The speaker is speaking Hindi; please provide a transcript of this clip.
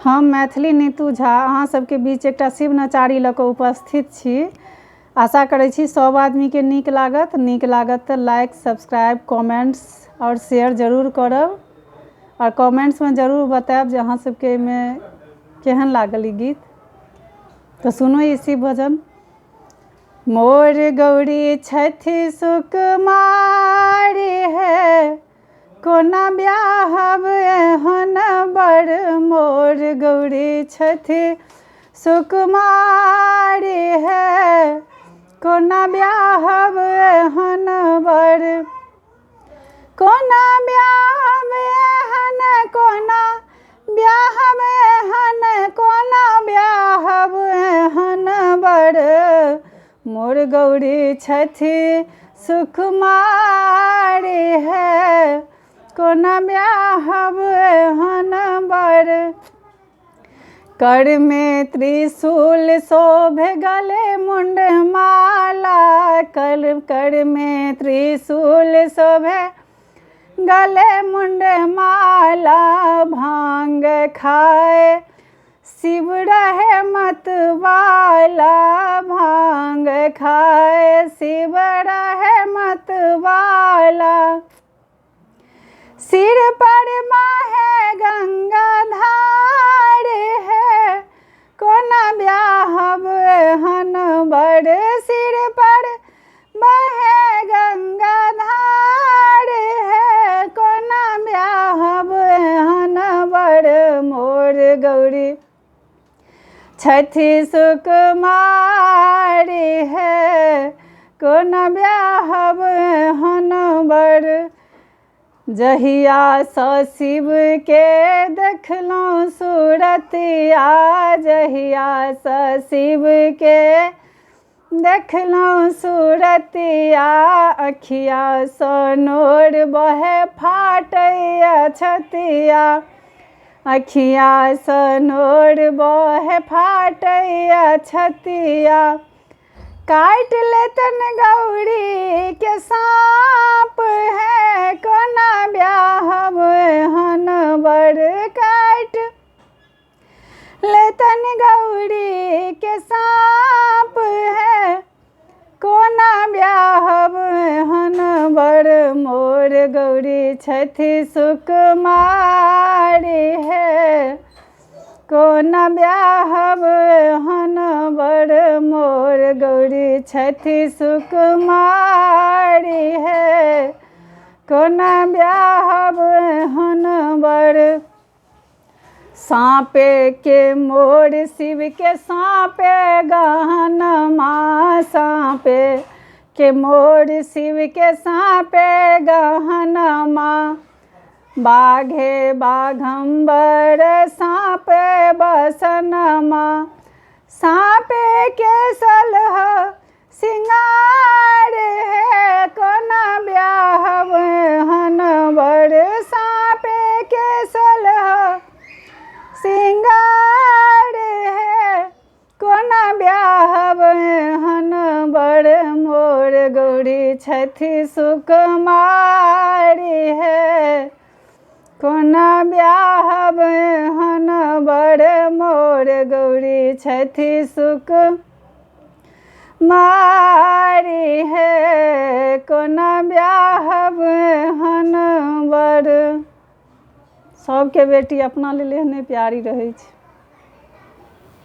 हम मैथिली नीतू झा अहाँ सबके बीच एकटा शिव नचारी लऽ कऽ उपस्थित छी। आशा करै छी सब आदमीके नीक लागत तऽ लाइक सब्सक्राइब कमेंट्स और शेयर जरूर करब और कमेंट्स में जरूर बताएब जे अहाँ सबके एहिमे केहन लागल ई गीत। तो सुनो ई शिव भजन। मोर गौरी छथि सुकुमारी है, कोना ब्याहब एहन बड़। मोर गौरी छथि सुकुमारी है, कोना ब्याहब एहन बड़। कोना ब्याहब एहन, कोना ब्याहब एहन, कोना ब्याहब एहन बड़। मोर गौरी छथि सुकुमारी है, कोना ब्याहब एहन बड़। कर में त्रिशूल शोभे गले मुंड माला, कर में त्रिशूल शोभे गले मुंड माला। भांग खाए शिव रहे मतवाला, भांग खाए शिव रहे मतवाला। सिर पर माहे गंगा धार है, कोना ब्याहब एहन बड़। सिर पर बहे गंगा धार है, कोना ब्याहब एहन बड़। मोर गौरी छथि सुकुमारी है, कोना ब्याहब एहन बड़। जहिया सँ शिव के देखलहुँ सूरतिया, जहिया सँ शिव के देखलहुँ सूरतिया। अखिया सँ नोर बहे फाटैया छतिया, अखिया सँ नोर बहे फाटैया छतिया। काट लेतन गौरी के सांप है, कोना ब्याहब एहन बड़। काट लेतन गौरी के सांप है, कोना ब्याहब एहन बड़। मोर गौरी छथि सुकुमारी है, कोना ब्याहब एहन बड़। मोर गौरी छथि सुकुमारी है, कोना ब्याहब एहन बड़। साँपे के मोर शिव के साँपे गहनमा, साँपे के मोर शिव के साँपे गहनमा। बाघे बाघंबर साँपे बसनमा, साँपे के सलह सिंगार है, कोना ब्याहब एहन बड़। साँपे के सलह सिंगार है, कोना ब्याहब एहन बड़। मोर गौरी छथि सुकुमारी है, कोना ब्याहब एहन बड़। मोर गौरी छथि सुकुमारी है, कोना ब्याहब एहन बड़। सबके बेटी अपना लेल एहने प्यारी रहै छै।